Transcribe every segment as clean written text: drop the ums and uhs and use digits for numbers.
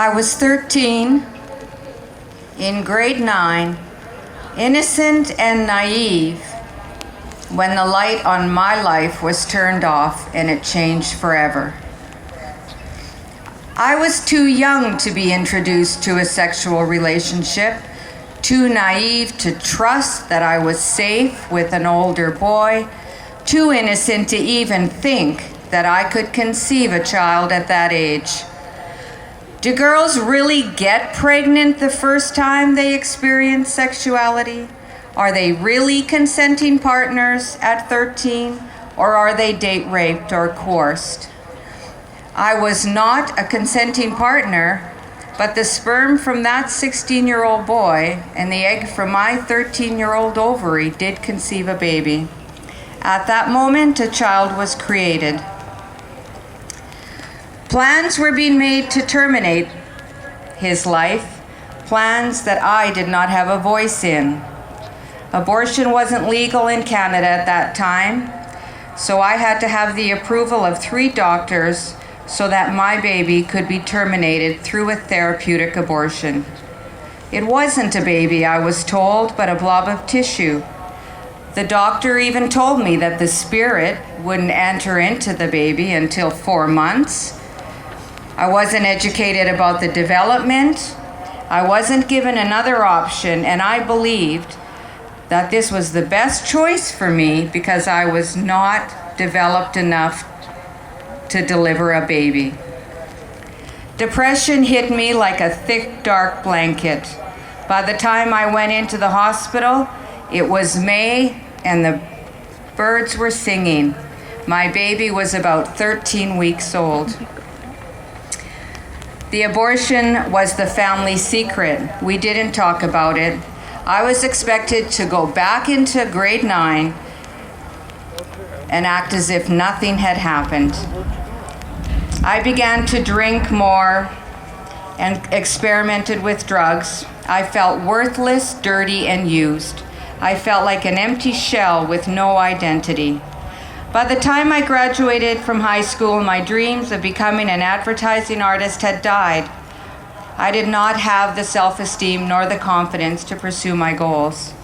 I was 13, in grade 9, innocent and naive, when the light on my life was turned off and it changed forever. I was too young to be introduced to a sexual relationship, too naive to trust that I was safe with an older boy, too innocent to even think that I could conceive a child at that age. Do girls really get pregnant the first time they experience sexuality? Are they really consenting partners at 13, or are they date raped or coerced? I was not a consenting partner, but the sperm from that 16-year-old boy and the egg from my 13-year-old ovary did conceive a baby. At that moment, a child was created. Plans were being made to terminate his life, plans that I did not have a voice in. Abortion wasn't legal in Canada at that time, so I had to have the approval of 3 doctors so that my baby could be terminated through a therapeutic abortion. It wasn't a baby, I was told, but a blob of tissue. The doctor even told me that the spirit wouldn't enter into the baby until 4 months. I wasn't educated about the development. I wasn't given another option, and I believed that this was the best choice for me because I was not developed enough to deliver a baby. Depression hit me like a thick, dark blanket. By the time I went into the hospital, it was May and the birds were singing. My baby was about 13 weeks old. The abortion was the family secret. We didn't talk about it. I was expected to go back into grade 9 and act as if nothing had happened. I began to drink more and experimented with drugs. I felt worthless, dirty, and used. I felt like an empty shell with no identity. By the time I graduated from high school, my dreams of becoming an advertising artist had died. I did not have the self-esteem nor the confidence to pursue my goals.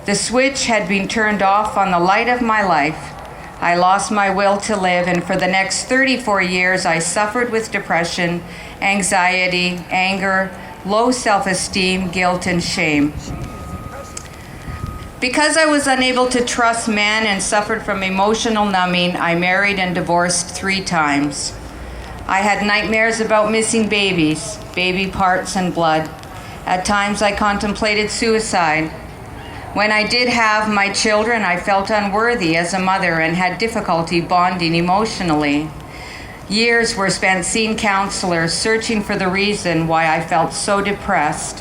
The switch had been turned off on the light of my life. I lost my will to live, and for the next 34 years, I suffered with depression, anxiety, anger, low self-esteem, guilt, and shame. Because I was unable to trust men and suffered from emotional numbing, I married and divorced 3 times. I had nightmares about missing babies, baby parts and blood. At times I contemplated suicide. When I did have my children, I felt unworthy as a mother and had difficulty bonding emotionally. Years were spent seeing counselors, searching for the reason why I felt so depressed.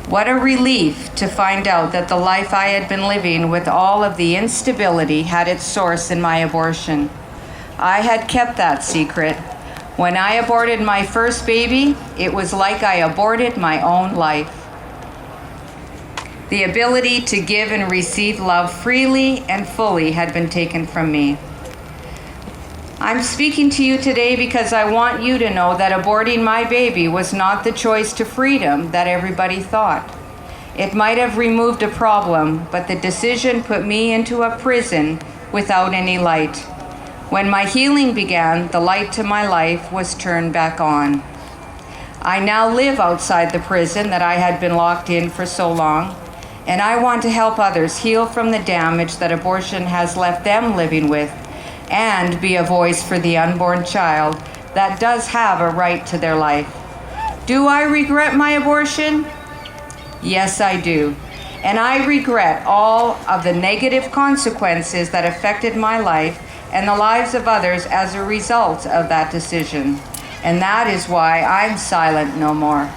What a relief to find out that the life I had been living with all of the instability had its source in my abortion. I had kept that secret. When I aborted my first baby, it was like I aborted my own life. The ability to give and receive love freely and fully had been taken from me. I'm speaking to you today because I want you to know that aborting my baby was not the choice to freedom that everybody thought. It might have removed a problem, but the decision put me into a prison without any light. When my healing began, the light to my life was turned back on. I now live outside the prison that I had been locked in for so long, and I want to help others heal from the damage that abortion has left them living with, and be a voice for the unborn child that does have a right to their life. Do I regret my abortion? Yes, I do. And I regret all of the negative consequences that affected my life and the lives of others as a result of that decision. And that is why I'm silent no more.